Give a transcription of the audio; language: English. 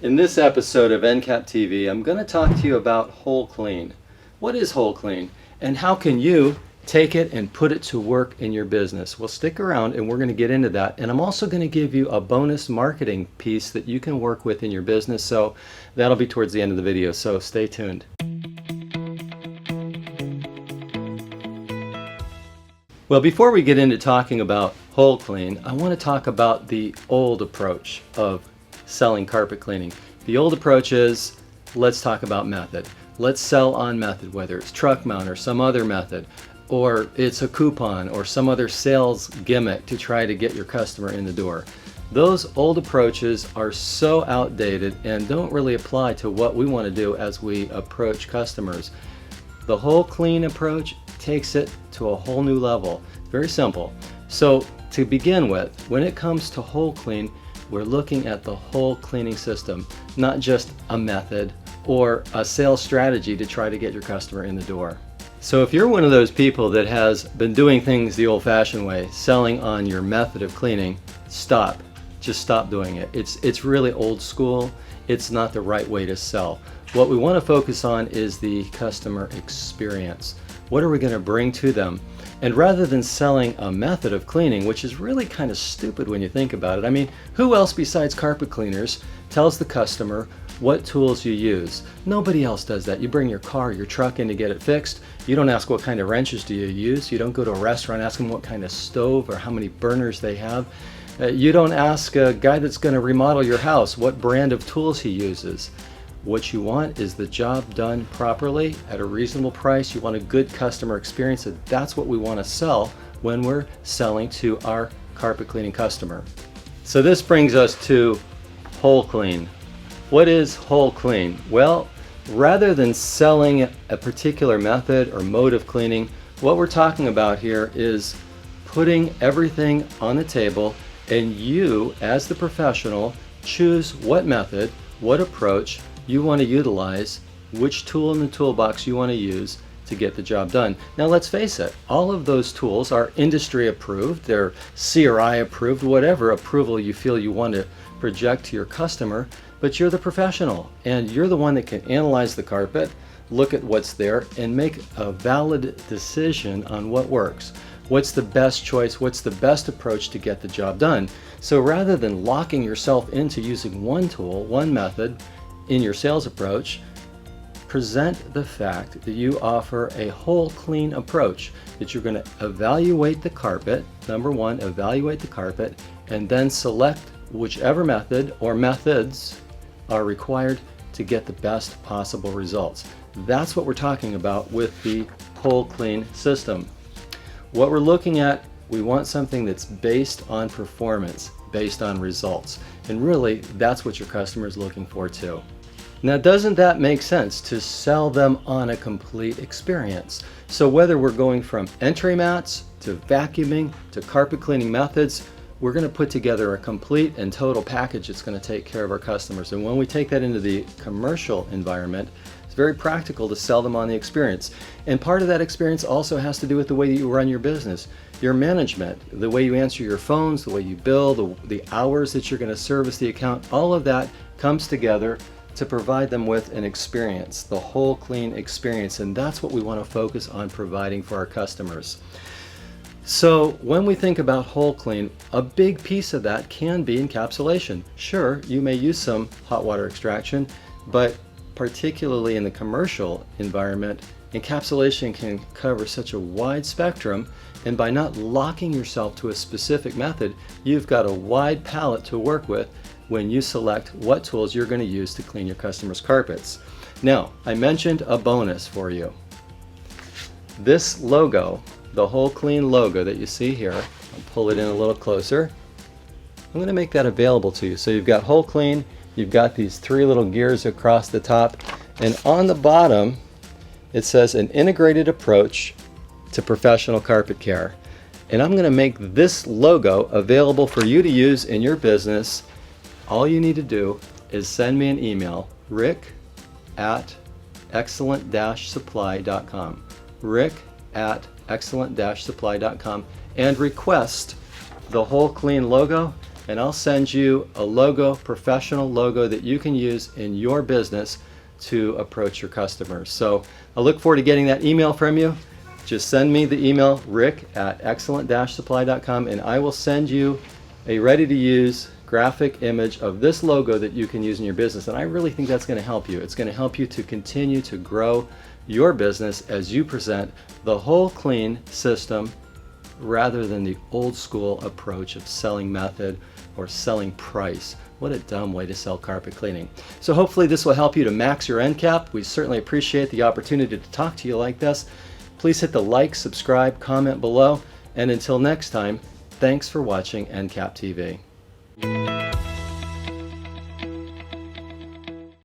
In this episode of Encap TV, I'm going to talk to you about whole clean. What is whole clean, and how can you take it and put it to work in your business? Well, stick around and we're going to get into that. And I'm also going to give you a bonus marketing piece that you can work with in your business. So that'll be towards the end of the video, so stay tuned. Well, before we get into talking about whole clean, I want to talk about the old approach of selling carpet cleaning. The old approach is, let's talk about method. Let's sell on method, whether it's truck mount or some other method, or it's a coupon or some other sales gimmick to try to get your customer in the door. Those old approaches are so outdated and don't really apply to what we want to do as we approach customers. The whole clean approach takes it to a whole new level. Very simple. So to begin with, when it comes to whole clean, we're looking at the whole cleaning system, not just a method or a sales strategy to try to get your customer in the door. So if you're one of those people that has been doing things the old-fashioned way, selling on your method of cleaning, stop. Just stop doing it. It's really old school. It's not the right way to sell. What we want to focus on is the customer experience. What are we going to bring to them? And rather than selling a method of cleaning, which is really kind of stupid when you think about it, I mean, who else besides carpet cleaners tells the customer what tools you use? Nobody else does that. You bring your car, your truck in to get it fixed. You don't ask what kind of wrenches do you use. You don't go to a restaurant, ask them what kind of stove or how many burners they have. You don't ask a guy that's going to remodel your house what brand of tools he uses. What you want is the job done properly at a reasonable price. You want a good customer experience, and that's what we want to sell when we're selling to our carpet cleaning customer. So this brings us to whole clean. What is whole clean? Well, rather than selling a particular method or mode of cleaning, what we're talking about here is putting everything on the table, and you, as the professional, choose what method, what approach you want to utilize, which tool in the toolbox you want to use to get the job done. Now let's face it, all of those tools are industry approved, they're CRI approved, whatever approval you feel you want to project to your customer, but you're the professional and you're the one that can analyze the carpet, look at what's there, and make a valid decision on what works. What's the best choice? What's the best approach to get the job done? So rather than locking yourself into using one tool, one method, in your sales approach, present the fact that you offer a whole clean approach, that you're going to evaluate the carpet. Number one, evaluate the carpet, and then select whichever method or methods are required to get the best possible results. That's what we're talking about with the whole clean system. What we're looking at, we want something that's based on performance, based on results. And really, that's what your customer is looking for too. Now, doesn't that make sense to sell them on a complete experience? So whether we're going from entry mats to vacuuming to carpet cleaning methods, we're going to put together a complete and total package that's going to take care of our customers. And when we take that into the commercial environment, it's very practical to sell them on the experience. And part of that experience also has to do with the way that you run your business, your management, the way you answer your phones, the way you bill, the hours that you're going to service the account. All of that comes together to provide them with an experience, the whole clean experience. And that's what we want to focus on providing for our customers. So when we think about whole clean, a big piece of that can be encapsulation. Sure, you may use some hot water extraction, but particularly in the commercial environment, encapsulation can cover such a wide spectrum, and by not locking yourself to a specific method, you've got a wide palette to work with when you select what tools you're going to use to clean your customers' carpets. Now, I mentioned a bonus for you. This logo, the whole clean logo that you see here, I'll pull it in a little closer. I'm going to make that available to you. So you've got whole clean, you've got these three little gears across the top, and on the bottom it says an integrated approach to professional carpet care. And I'm going to make this logo available for you to use in your business. All you need to do is send me an email, rick@excellent-supply.com, rick@excellent-supply.com, and request the whole clean logo, and I'll send you a logo, professional logo that you can use in your business to approach your customers. So I look forward to getting that email from you. Just send me the email, rick@excellent-supply.com, and I will send you a ready-to-use graphic image of this logo that you can use in your business. And I really think that's going to help you. It's going to help you to continue to grow your business as you present the whole clean system rather than the old school approach of selling method or selling price. What a dumb way to sell carpet cleaning. So hopefully this will help you to max your Encap. We certainly appreciate the opportunity to talk to you like this. Please hit the like, subscribe, comment below, and until next time, thanks for watching Encap TV.